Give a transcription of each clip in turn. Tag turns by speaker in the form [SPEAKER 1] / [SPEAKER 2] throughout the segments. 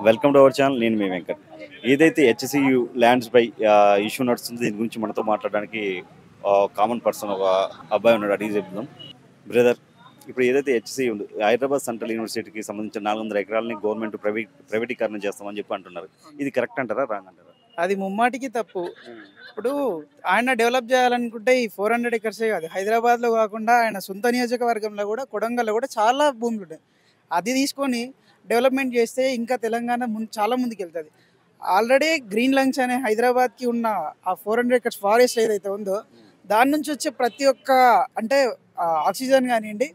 [SPEAKER 1] Welcome to our channel. నేను మీ వెంకట్. ఏదైతే HCU lands పై issue నడుస్తుంది, దీని గురించి మనతో మాట్లాడడానికి కామన్ పర్సన్ ఒక అబ్బాయి ఉన్నాడు. అడిగి చెప్తాం. బ్రదర్, ఇప్పుడు ఏదైతే హెచ్సియు ఉంది, హైదరాబాద్ సెంట్రల్ యూనివర్సిటీకి సంబంధించిన 400 ఎకరాలని గవర్నమెంట్ ప్రైవేటీకరణ చేస్తామని చెప్పి అంటున్నారు. ఇది కరెక్ట్ అంటారా, రాంగ్ అంటారా?
[SPEAKER 2] అది ముమ్మాటికి తప్పు. ఇప్పుడు ఆయన డెవలప్ చేయాలనుకుంటే ఈ 400 ఎకర్సే కాదు, హైదరాబాద్లో కాకుండా ఆయన సొంత నియోజకవర్గంలో కూడా, కొడంగల్లో కూడా చాలా భూములు ఉన్నాయి. అది తీసుకొని డెవలప్మెంట్ చేస్తే ఇంకా తెలంగాణ చాలా ముందుకు వెళ్తుంది. ఆల్రెడీ గ్రీన్ లంగ్స్ అనే హైదరాబాద్కి ఉన్న ఆ 400 ఎకర్స్ ఫారెస్ట్ ఏదైతే ఉందో, దాని నుంచి వచ్చే ప్రతి ఒక్క అంటే ఆక్సిజన్ కానివ్వండి,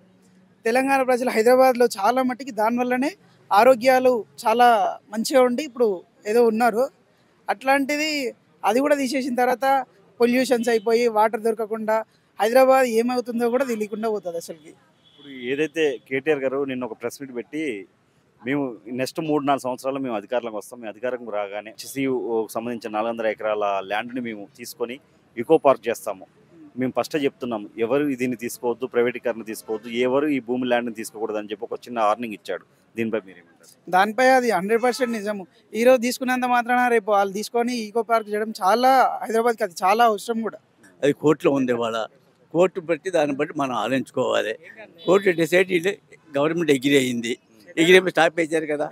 [SPEAKER 2] తెలంగాణ ప్రజలు హైదరాబాద్లో చాలా మట్టికి దానివల్లనే ఆరోగ్యాలు చాలా మంచిగా ఉండి ఇప్పుడు ఏదో ఉన్నారు. అట్లాంటిది అది కూడా తీసేసిన తర్వాత పొల్యూషన్స్ అయిపోయి వాటర్ దొరకకుండా హైదరాబాద్ ఏమవుతుందో కూడా తెలియకుండా పోతుంది అసలుకి.
[SPEAKER 1] ఇప్పుడు ఏదైతే కేటీఆర్ గారు నిన్న ఒక ప్రెస్ మీట్ పెట్టి, మేము నెక్స్ట్ 3-4 సంవత్సరాలు మేము అధికారంలోకి వస్తాం, మేము అధికారం రాగానే హెచ్సియు సంబంధించిన 400 ఎకరాల ల్యాండ్ని మేము తీసుకొని ఈకో పార్క్ చేస్తాము. మేము ఫస్ట్ చెప్తున్నాము, ఎవరు దీన్ని తీసుకోవద్దు, ప్రైవేటీకరణ తీసుకోవద్దు, ఎవరు ఈ భూమి ల్యాండ్ని తీసుకోకూడదు అని చెప్పి ఒక చిన్న వార్నింగ్ ఇచ్చాడు. దీనిపై మీరేమంటారు?
[SPEAKER 2] దానిపై అది 100% నిజము. ఈరోజు తీసుకున్నంత మాత్రాన రేపు వాళ్ళు తీసుకొని ఈకో పార్క్ చేయడం చాలా హైదరాబాద్కి అది చాలా అవసరం కూడా.
[SPEAKER 3] అది కోర్టులో ఉంది. వాళ్ళ కోర్టు బట్టి దాన్ని బట్టి మనం ఆలోచించుకోవాలి. కోర్టు డిసైడ్ గవర్నమెంట్ ఎగ్రీ అయింది, ఎగిరేమి స్టాప్ చేశారు కదా.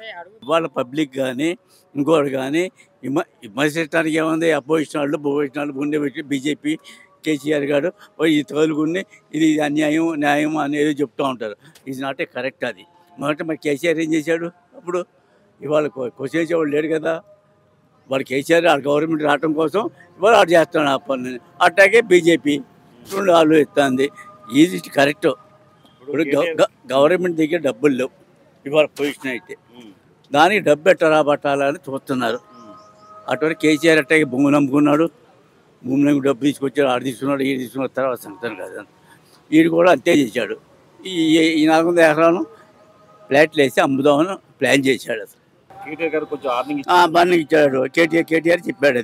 [SPEAKER 3] వాళ్ళ పబ్లిక్ కానీ ఇంకోటి కానీ విమర్శించడానికి ఏముంది? అపోజిషన్ వాళ్ళు ఉండే పెట్టి బీజేపీ కేసీఆర్ గారు ఈ తోలుగుని ఇది అన్యాయం న్యాయం అనేది చెప్తూ ఉంటారు. ఇది నాట్ ఏ కరెక్ట్. అది మరి కేసీఆర్ ఏం చేశాడు? అప్పుడు ఇవాళ క్వశ్చన్ చేసేవాడు లేడు కదా. వాడు కేసీఆర్ ఆ గవర్నమెంట్ రావడం కోసం ఇవాళ ఆడు చేస్తున్నాడు ఆ పనులని. అట్లాగే బీజేపీ రెండు ఆలోచిస్తుంది. ఇది కరెక్ట్. ఇప్పుడు గవర్నమెంట్ దగ్గర డబ్బులు లేవు ఇవాళ పొజిషన్ అయితే, దానికి డబ్బు ఎట్లా రాబట్టాలని చూస్తున్నారు. అటువంటి కేసీఆర్ అట్టాగే భూములు అమ్ముకున్నాడు, భూమిని డబ్బు తీసుకొచ్చాడు, ఆడు తీసుకున్నాడు, ఈడు తీసుకున్న తర్వాత సంగతి కదా. ఈడు కూడా అంతే చేశాడు. ఈ 400 ఎకరాలను ఫ్లాట్లు వేసి అమ్ముదామని ప్లాన్ చేశాడు. అసలు
[SPEAKER 1] కేటీఆర్ గారు కొంచెం
[SPEAKER 3] వార్నింగ్ ఇచ్చాడు. కేటీఆర్ చెప్పాడు.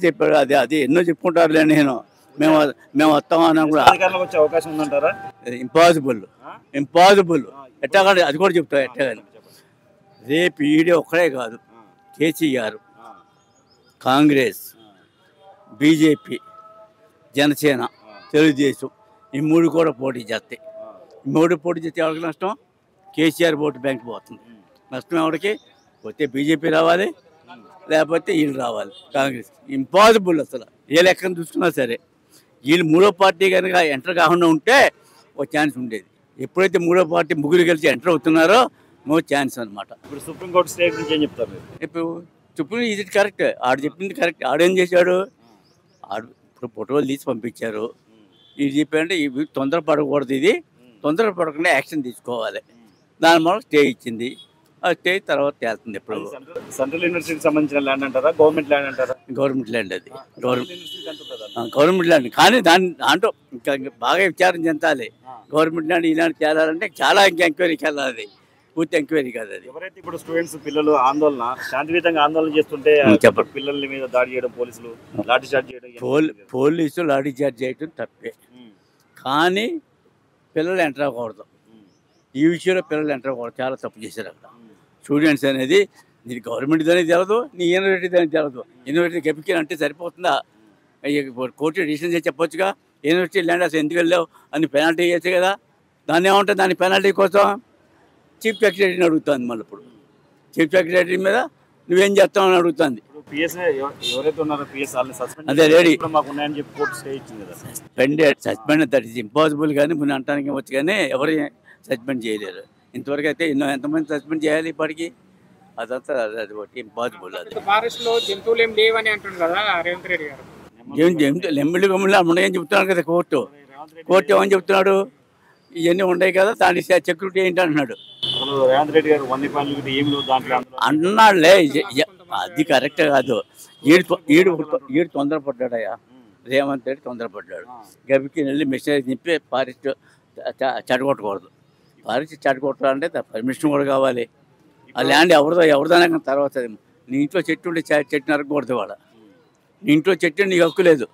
[SPEAKER 3] చెప్పాడు. అది ఎన్నో చెప్పుకుంటారులే. మేము వస్తామన్నా కూడా
[SPEAKER 1] వచ్చే అవకాశం ఉందంటారా?
[SPEAKER 3] ఇంపాసిబుల్ ఎట్టాగా అది కూడా చెప్తా. ఎట్టాగాని రేపు ఈడే ఒక్కడే కాదు, కేసీఆర్, కాంగ్రెస్, బీజేపీ, జనసేన, తెలుగుదేశం ఈ 3 కూడా పోటీ చేస్తాయి. ఈ 3 పోటీ చేస్తే ఎవరికి నష్టం? కేసీఆర్ ఓటు బ్యాంక్ పోతుంది. నష్టం ఎవరికి? పోతే బీజేపీ రావాలి, లేకపోతే వీళ్ళు రావాలి, కాంగ్రెస్. ఇంపాసిబుల్ అసలు ఏ లెక్కను చూసుకున్నా సరే. వీళ్ళు 3వ పార్టీ కనుక ఎంటర్ కాకుండా ఉంటే ఒక ఛాన్స్ ఉండేది. ఎప్పుడైతే 3వ పార్టీ ముగ్గురు కలిసి ఎంటర్ అవుతున్నారో నో ఛాన్స్ అనమాట.
[SPEAKER 1] ఇప్పుడు సుప్రీంకోర్టు స్టే గురించి ఏం చెప్తారు?
[SPEAKER 3] ఇప్పుడు సుప్రీం ఇది కరెక్ట్, ఆడు చెప్పింది కరెక్ట్. ఆడేం చేశాడు? ఇప్పుడు ఫోటోలు తీసి పంపించారు. ఇది చెప్పారంటే ఇవి తొందరపడకూడదు, ఇది తొందరపడకుండా యాక్షన్ తీసుకోవాలి. దాని వల్ల స్టే ఇచ్చింది. ఆ స్టే తర్వాత తేలుతుంది. ఎప్పుడు
[SPEAKER 1] సెంట్రల్ యూనివర్సిటీకి సంబంధించిన ల్యాండ్ అంటారా, గవర్నమెంట్ ల్యాండ్ అంటారా?
[SPEAKER 3] Government land. అది గవర్నమెంట్ ల్యాండ్. కానీ దాంట్లో ఇంకా బాగా విచారం చెందాలి. గవర్నమెంట్ ల్యాండ్ ఇలాంటి తేలాలంటే చాలా ఇంకా ఎంక్వైరీకి వెళ్ళాలి. పూర్తి ఎంక్వైరీ కాదు అది.
[SPEAKER 1] ఎవరైతే ఇప్పుడు స్టూడెంట్స్ పిల్లలు శాంతియుతంగా ఆందోళన చేస్తుంటే పిల్లల మీద దాడి చేయడం, పోలీసులు లాఠీ చార్జ్ చేయడం,
[SPEAKER 3] పోలీసులు లాఠీ చార్జ్ చేయడం తప్పే. కానీ పిల్లలు ఎంటర్ అవ్వకూడదు. ఈ విషయంలో పిల్లలు ఎంటర్ అవ్వకూడదు. చాలా తప్పు చేశారు అక్కడ. స్టూడెంట్స్ అనేది నీకు గవర్నమెంట్ అనేది తెలదు, నీ యూనివర్సిటీ అనేది తెలదు. యూనివర్సిటీ గెపికి అంటే సరిపోతుందా? కోర్టు డిసిషన్ చేసి చెప్పొచ్చుగా, యూనివర్సిటీ ల్యాండ్ అసలు ఎందుకు వెళ్ళావు అని పెనాల్టీ చేయొచ్చు కదా. దాన్ని ఏమంటుంది? దాని పెనాల్టీ కోసం చీఫ్ సెక్రటరీని అడుగుతుంది. మళ్ళీ ఇప్పుడు చీఫ్ సెక్రటరీ మీద నువ్వేం చేస్తావు అని అడుగుతుంది. అదే ready suspend that is impossible. కానీ ముందు అంటానికి వచ్చు, కానీ ఎవరు సస్పెండ్ చేయలేరు ఇంతవరకు. అయితే ఎంతమంది సస్పెండ్ చేయాలి ఇప్పటికి? అదంతా అది ఒకటి ఇంపాసిబుల్. అది లెంబిళ్ళు గమ్మిళ్ళు ఉండేం చెప్తున్నాడు కదా కోర్టు. ఏమని చెప్తున్నాడు? ఇవన్నీ ఉన్నాయి కదా, దానికి సెక్యూరిటీ ఏంటి అంటున్నాడు. అన్నాడులే. అది కరెక్ట్ కాదు. ఈడు తొందరపడ్డాడయ్యా. రేవంత్ రెడ్డి తొందరపడ్డాడు. గబికి వెళ్ళి మెసేజ్ నింపి ఫారెస్ట్ చెడగొట్టకూడదు. ఫారెస్ట్ చెడగొట్టాలంటే పర్మిషన్ కూడా కావాలి. ఆ ల్యాండ్ ఎవరిదైనా తర్వాత నీ ఇంట్లో చెట్టు ఉంటే చెట్టు నరకకూడదు. వాడ నీ ఇంట్లో చెట్టు నీకు హక్కు లేదు.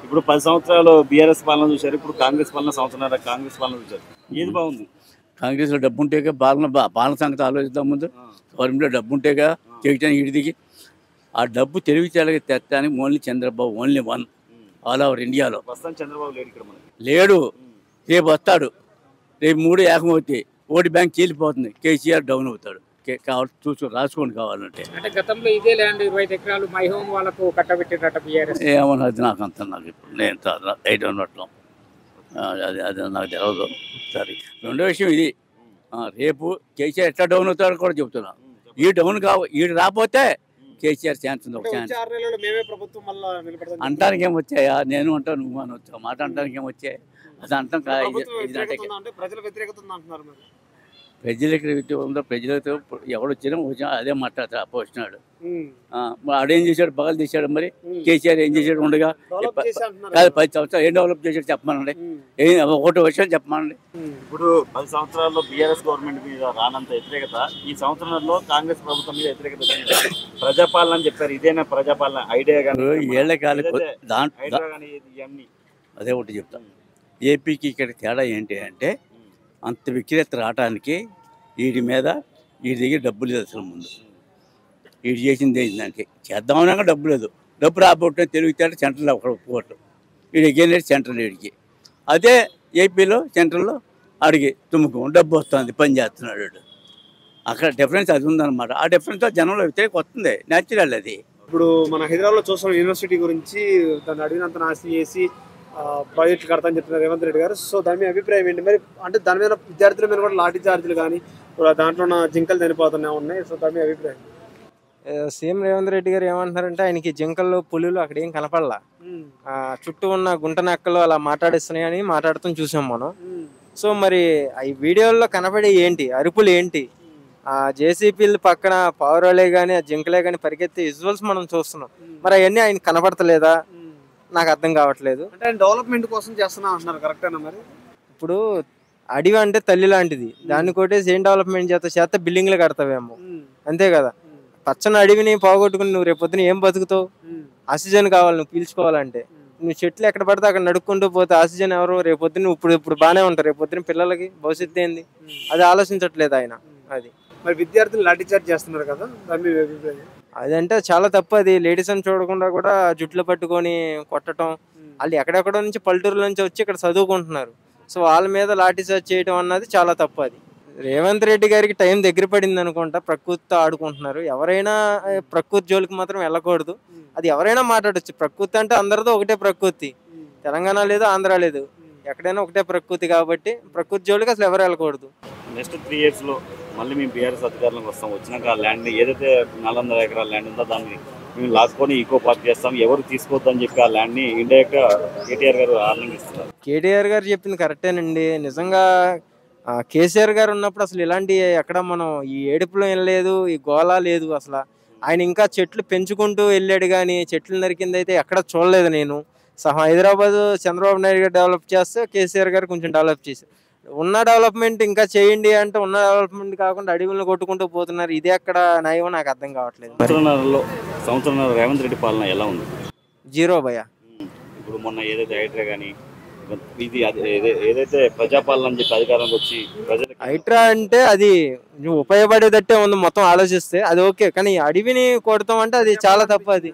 [SPEAKER 1] ఇప్పుడు 10 సంవత్సరాలు బీఆర్ఎస్ పాలన చూశారు, ఇప్పుడు కాంగ్రెస్ పాలన సంవత్సరాల కాంగ్రెస్ పాలన చూశారు. ఏది బాగుంది?
[SPEAKER 3] కాంగ్రెస్లో డబ్బు ఉంటేగా పాలన సంగతి ఆలోచిద్దాం ముందు. గవర్నమెంట్లో డబ్బు ఉంటేగా చేయటానికి ఇడిదికి. ఆ డబ్బు తెలివితేటగా తెచ్చడానికి only Chandrababu, only one all over ఇండియాలో.
[SPEAKER 1] చంద్రబాబు లేడు ఇక్కడ మనకి.
[SPEAKER 3] లేడు, రేపు వస్తాడు. రేపు 3 ఏకమవుతాయి, ఓటు బ్యాంక్ చీలిపోతుంది, కేసీఆర్ డౌన్ అవుతాడు. కావాలి రాసుకోండి కావాలంటే.
[SPEAKER 4] అంటే గతంలో ఇదే ల్యాండ్ 25 ఎకరాలు మై హోమ్ వాళ్ళకు కట్టబెట్టినట్టు బీఆర్ఎస్.
[SPEAKER 3] ఏమన్నది నాకు అంత, నాకు ఇప్పుడు నేను ఐటీ ఉండటం అది అది నాకు తెలియదు. సరే, రెండో విషయం ఇది, రేపు కేసీఆర్ ఎట్లా డౌన్ అవుతాడో కూడా చెబుతున్నా. ఈ డౌన్ ఈ రాకపోతే కేసీఆర్ ఛాన్స్ ఉంది, ఒక ఛాన్స్. అంటానికి ఏమొచ్చాయా? నేను అంటాను, నువ్వు అని వచ్చావు మాట అంటానికి ఏమొచ్చాయి? అది అంటాం
[SPEAKER 4] ప్రజల వ్యతిరేకత అంటున్నారు.
[SPEAKER 3] ప్రజలకి ఉందో, ప్రజలతో ఎవడొచ్చినా అదే మాట్లాడతాడు. అపోజినాడు ఆడేం చేశాడు? పగలు తీశాడు. మరి కేసీఆర్ ఏం చేశాడు? ఉండగా కాదు 10 సంవత్సరాలు ఏం డెవలప్ చేశాడు చెప్పమనండి. ఒకటి విషయం చెప్పమనండి.
[SPEAKER 1] ఇప్పుడు 10 సంవత్సరాల్లో బీఆర్ఎస్ గవర్నమెంట్ మీద రానంత వ్యతిరేకత ఈ సంవత్సరంలో కాంగ్రెస్ ప్రభుత్వం మీద వ్యతిరేకత వచ్చింది. ప్రజాపాలన అని చెప్పారు. ఇదేనా ప్రజాపాలన? ఐడియా కానీ
[SPEAKER 3] ఏళ్ల కాలం అదే ఒకటి చెప్తాను. ఏపీకి ఇక్కడ తేడా ఏంటి అంటే, అంత విక్రేత రావడానికి వీడి మీద వీడి దగ్గర డబ్బు లేదు. అసలు ముందు వీడు చేసింది దానికి చేద్దామన్నా డబ్బు లేదు. డబ్బు రాబోట్టు తెలివితేట సెంట్రల్ ఒకటి ఒప్పుకోవటం. వీడు ఎగైనట్టు సెంట్రల్ వీడికి. అదే ఏపీలో సెంట్రల్లో ఆడికి తుమ్ముకు డబ్బు వస్తుంది, పని చేస్తున్నాడు వాడు. అక్కడ డిఫరెన్స్ అది ఉందన్నమాట. ఆ డిఫరెన్స్ జనంలో వ్యతిరేకత వస్తుంది, న్యాచురల్ అది.
[SPEAKER 4] ఇప్పుడు మన హైదరాబాద్లో చూస్తున్న యూనివర్సిటీ గురించి దాన్ని అడిగినంత నాశనం చేసి ప్రాజెక్టులు కడతాని చెప్తున్నారు రేవంత్ రెడ్డి గారు. సో దాని మీద అభిప్రాయం ఏంటి? మరి అంటే దాని మీద విద్యార్థుల మీద కూడా లాఠీ చార్జీలు కానీ దాంట్లో ఉన్న జింకలు చనిపోతున్నాయి ఉన్నాయి. సో దాని మీద అభిప్రాయం.
[SPEAKER 5] సీఎం రేవంత్ రెడ్డి గారు ఏమంటున్నారంటే, ఆయనకి జింకలు, పులులు అక్కడ ఏం కనపడలా, చుట్టూ ఉన్న గుంట నక్కలు అలా మాట్లాడిస్తున్నాయని మాట్లాడుతూ చూసాం మనం. సో మరి ఈ వీడియోల్లో కనపడే ఏంటి? అరుపులు ఏంటి? జేసీపీలు పక్కన పౌరాలే కానీ ఆ జింకలే కానీ పరిగెత్తే విజువల్స్ మనం చూస్తున్నాం. మరి అవన్నీ ఆయన కనపడతలేదా? నాకు అర్థం కావట్లేదు.
[SPEAKER 4] అంటే డెవలప్మెంట్ కోసం చేస్తున్నా అంటున్నారు, కరెక్టేనా? మరి
[SPEAKER 5] ఇప్పుడు అడవి అంటే తల్లి లాంటిది, దాన్ని కొట్టేసి ఏం డెవలప్మెంట్ చేస్తే బిల్డింగ్లు కడతావేమో, అంతే కదా. పచ్చని అడవిని పోగొట్టుకుని నువ్వు రేపొద్దున ఏం బతుకుతావు? ఆక్సిజన్ కావాలి నువ్వు పీల్చుకోవాలంటే. నువ్వు చెట్లు ఎక్కడ పడితే అక్కడ నడుక్కుంటూ పోతే ఆక్సిజన్ ఎవరు? రేపొద్దున ఇప్పుడు బాగానే ఉంటారు, రేపొద్దున పిల్లలకి భవిష్యత్తు ఏంది? అది ఆలోచించట్లేదు ఆయన. అది
[SPEAKER 4] మరి విద్యార్థులు లాఠీ చార్జ్ చేస్తున్నారు కదా, దాని మీద అభిప్రాయం.
[SPEAKER 5] అదంటే చాలా తప్పు. అది లేడీస్ అని చూడకుండా కూడా జుట్లు పట్టుకొని కొట్టడం. వాళ్ళు ఎక్కడెక్కడో నుంచి పల్లెటూరుల నుంచి వచ్చి ఇక్కడ చదువుకుంటున్నారు. సో వాళ్ళ మీద లాఠీ చార్జ్ చేయడం అన్నది చాలా తప్పు. అది రేవంత్ రెడ్డి గారికి టైం దగ్గర పడింది అనుకుంటా. ప్రకృతితో ఆడుకుంటున్నారు. ఎవరైనా ప్రకృతి జోలికి మాత్రం వెళ్ళకూడదు. అది ఎవరైనా మాట్లాడచ్చు. ప్రకృతి అంటే అందరితో ఒకటే ప్రకృతి. తెలంగాణ లేదు, ఆంధ్ర లేదు, ఎక్కడైనా ఒకటే ప్రకృతి. కాబట్టి ప్రకృతి జోలికి అసలు ఎవరు వెళ్ళకూడదు.
[SPEAKER 1] నెక్స్ట్ 3 yearsలో మళ్ళీ మేము బీఆర్ఎస్ అధికారంలోకి వస్తాం. వచ్చినాక ఆ ల్యాండ్ని ఏదైతే 400 ఎకరాల ల్యాండ్ ఉందో దాన్ని మేము లాక్కొని ఈకో పార్క్ చేస్తాం, ఎవరు తీసుకోవద్దని చెప్పి ఆ ల్యాండ్ని ఇండైరెక్ట్గా కేటీఆర్ గారు వార్నింగ్ ఇస్తున్నారు.
[SPEAKER 5] కేటీఆర్ గారు చెప్పింది కరెక్టేనండి. నిజంగా కేసీఆర్ గారు ఉన్నప్పుడు అసలు ఇలాంటి ఎక్కడ మనం ఈ ఏడుపులో వెళ్ళలేదు, ఈ గోళ లేదు అసలు. ఆయన ఇంకా చెట్లు పెంచుకుంటూ వెళ్ళాడు కానీ చెట్లు నరికింది అయితే ఎక్కడ చూడలేదు నేను. హైదరాబాద్ చంద్రబాబు నాయుడు గారు డెవలప్ చేస్తే కేసీఆర్ గారు కొంచెం డెవలప్ చేశారు. ఉన్న డెవలప్మెంట్ ఇంకా చేయండి అంటే ఉన్న డెవలప్మెంట్ కాకుండా అడవులను కొట్టుకుంటూ పోతున్నారు. ఇది ఎక్కడ న్యాయం నాకు అర్థం కావట్లేదు.
[SPEAKER 1] సంవత్సరంలో రేవంత్ రెడ్డి పాలన ఎలా ఉంది?
[SPEAKER 5] జీరో భయ.
[SPEAKER 1] ఇప్పుడు మొన్న ఏదైతే హైడ్రా కానీ ఇది ఏదైతే ప్రజాపాలన అని చెప్పి అధికారంలోకి వచ్చి ప్రజలు
[SPEAKER 5] హైడ్రా అంటే అది ఉపయోగపడేటట్టే ఉంది మొత్తం ఆలోచిస్తే, అది ఓకే. కానీ అడవిని కొడతాం అంటే అది చాలా తప్పు. అది